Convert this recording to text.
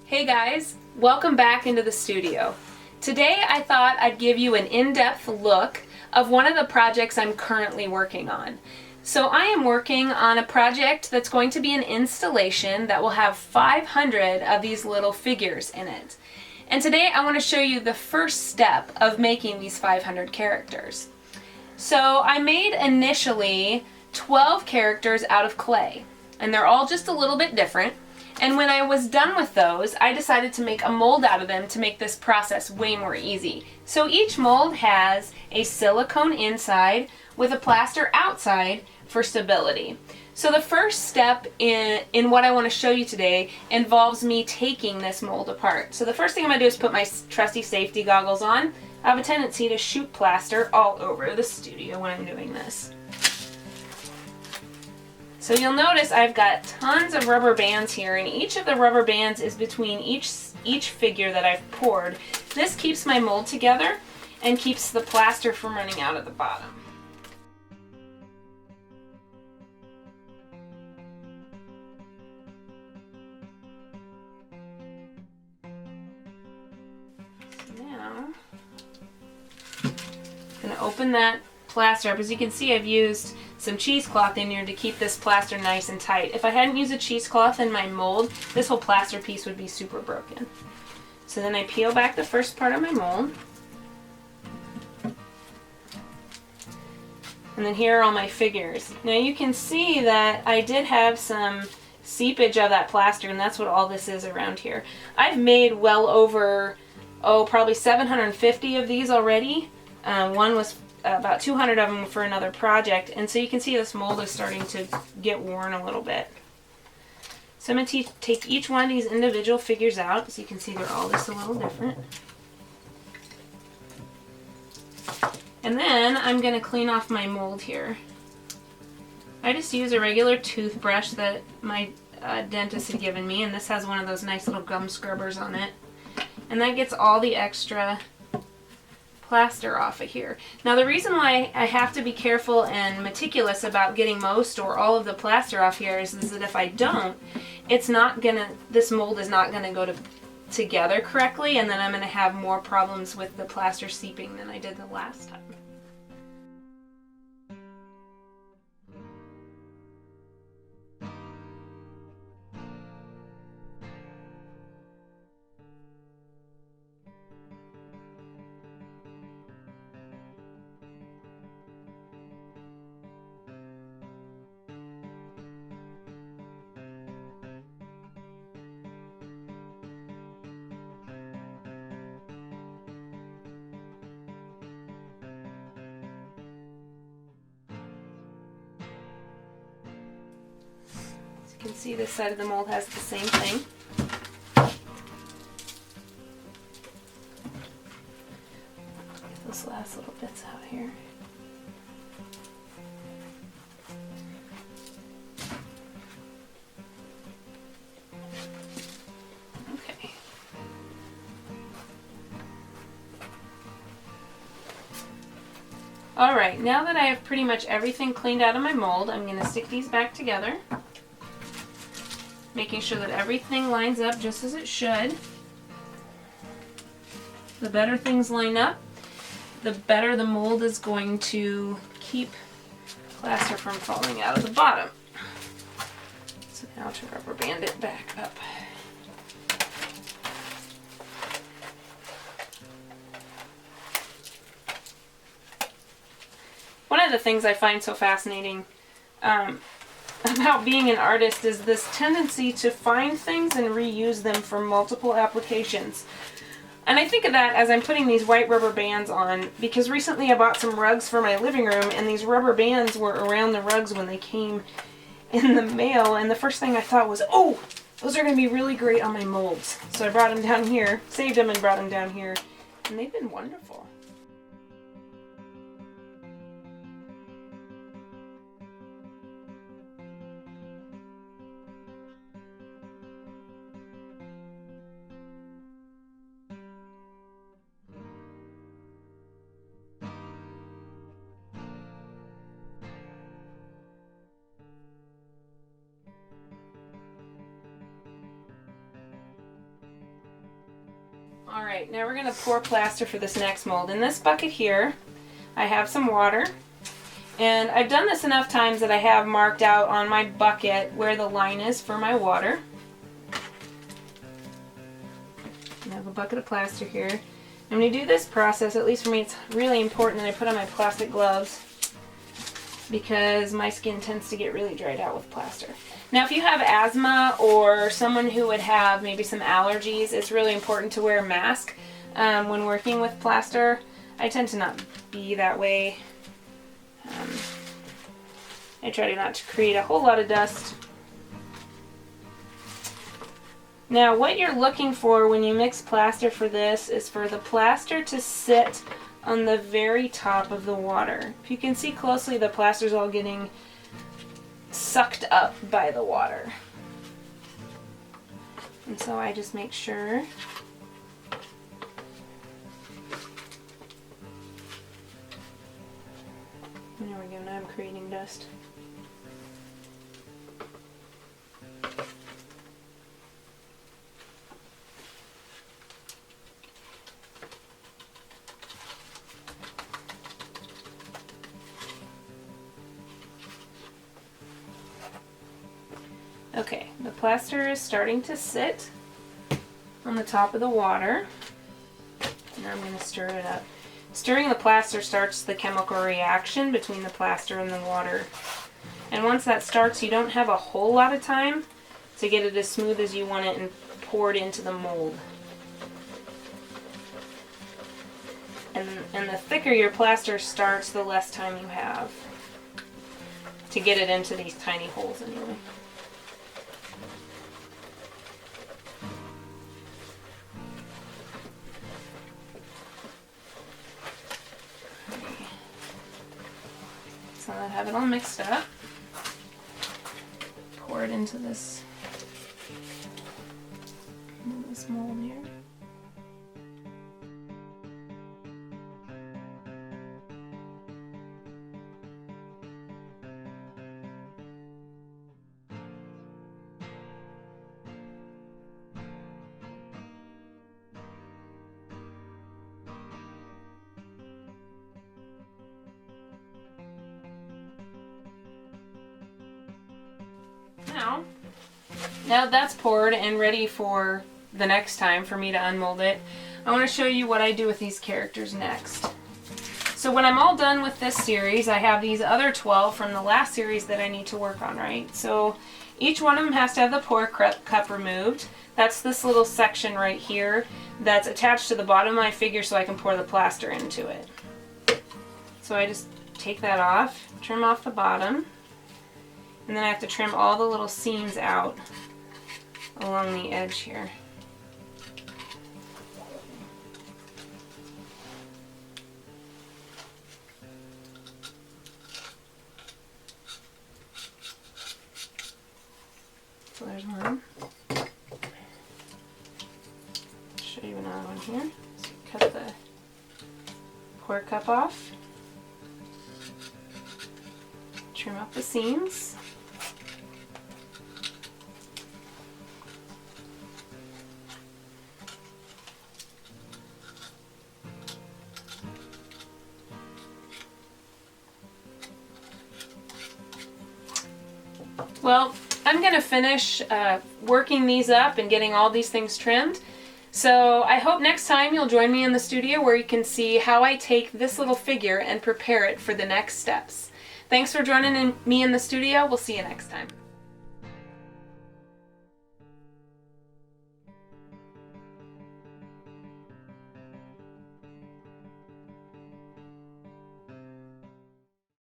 Hey guys, welcome back into the studio. Today I thought I'd give you an in-depth look of one of the projects I'm currently working on. So I am working on a project that's going to be an installation that will have 500 of these little figures in it. And today I want to show you the first step of making these 500 characters. So I made initially 12 characters out of clay, and they're all just a little bit different. And when I was done with those, I decided to make a mold out of them to make this process way more easy. So each mold has a silicone inside with a plaster outside for stability. So the first step in what I want to show you today involves me taking this mold apart. So the first thing I'm going to do is put my trusty safety goggles on. I have a tendency to shoot plaster all over the studio when I'm doing this. So you'll notice I've got tons of rubber bands here, and each of the rubber bands is between each figure that I've poured. This keeps my mold together and keeps the plaster from running out at the bottom. So now I'm going to open that plaster up. As you can see, I've used some cheesecloth in here to keep this plaster nice and tight. If I hadn't used a cheesecloth in my mold, this whole plaster piece would be super broken. So then I peel back the first part of my mold. And then here are all my figures. Now you can see that I did have some seepage of that plaster, and that's what all this is around here. I've made well over, probably 750 of these already. One was about 200 of them for another project, and so you can see this mold is starting to get worn a little bit. So I'm going to take each one of these individual figures out, so you can see they're all just a little different. And then I'm going to clean off my mold here. I just use a regular toothbrush that my dentist had given me, and this has one of those nice little gum scrubbers on it. And that gets all the extra plaster off of here. Now the reason why I have to be careful and meticulous about getting most or all of the plaster off here is that if I don't, this mold is not gonna go together correctly, and then I'm gonna have more problems with the plaster seeping than I did the last time. You can see this side of the mold has the same thing. Get those last little bits out here. Okay. Alright, now that I have pretty much everything cleaned out of my mold, I'm going to stick these back together, making sure that everything lines up just as it should. The better things line up, the better the mold is going to keep plaster from falling out of the bottom. So now to rubber band it back up. One of the things I find so fascinating about being an artist is this tendency to find things and reuse them for multiple applications. And I think of that as I'm putting these white rubber bands on, because recently I bought some rugs for my living room, and these rubber bands were around the rugs when they came in the mail, and the first thing I thought was, oh, those are going to be really great on my molds. So I brought them down here, saved them and brought them down here, and they've been wonderful. Alright, now we're going to pour plaster for this next mold. In this bucket here, I have some water. And I've done this enough times that I have marked out on my bucket where the line is for my water. I have a bucket of plaster here. And when you do this process, at least for me, it's really important that I put on my plastic gloves because my skin tends to get really dried out with plaster. Now if you have asthma or someone who would have maybe some allergies, it's really important to wear a mask when working with plaster. I tend to not be that way. I try not to create a whole lot of dust. Now what you're looking for when you mix plaster for this is for the plaster to sit on the very top of the water. If you can see closely, the plaster's all getting sucked up by the water. And so I just make sure there we go, now I'm creating dust. Okay, the plaster is starting to sit on the top of the water. Now I'm going to stir it up. Stirring the plaster starts the chemical reaction between the plaster and the water. And once that starts, you don't have a whole lot of time to get it as smooth as you want it and pour it into the mold. And the thicker your plaster starts, the less time you have to get it into these tiny holes anyway. So I have it all mixed up. Pour it into this mold here. Now that's poured and ready for the next time for me to unmold it, I want to show you what I do with these characters next. So when I'm all done with this series, I have these other 12 from the last series that I need to work on, right? So each one of them has to have the pour cup removed. That's this little section right here that's attached to the bottom of my figure so I can pour the plaster into it. So I just take that off, trim off the bottom, and then I have to trim all the little seams out along the edge here. So there's one. Show you another one here. So you cut the pour cup off, trim up the seams. Well, I'm going to finish working these up and getting all these things trimmed. So I hope next time you'll join me in the studio where you can see how I take this little figure and prepare it for the next steps. Thanks for joining me in the studio. We'll see you next time.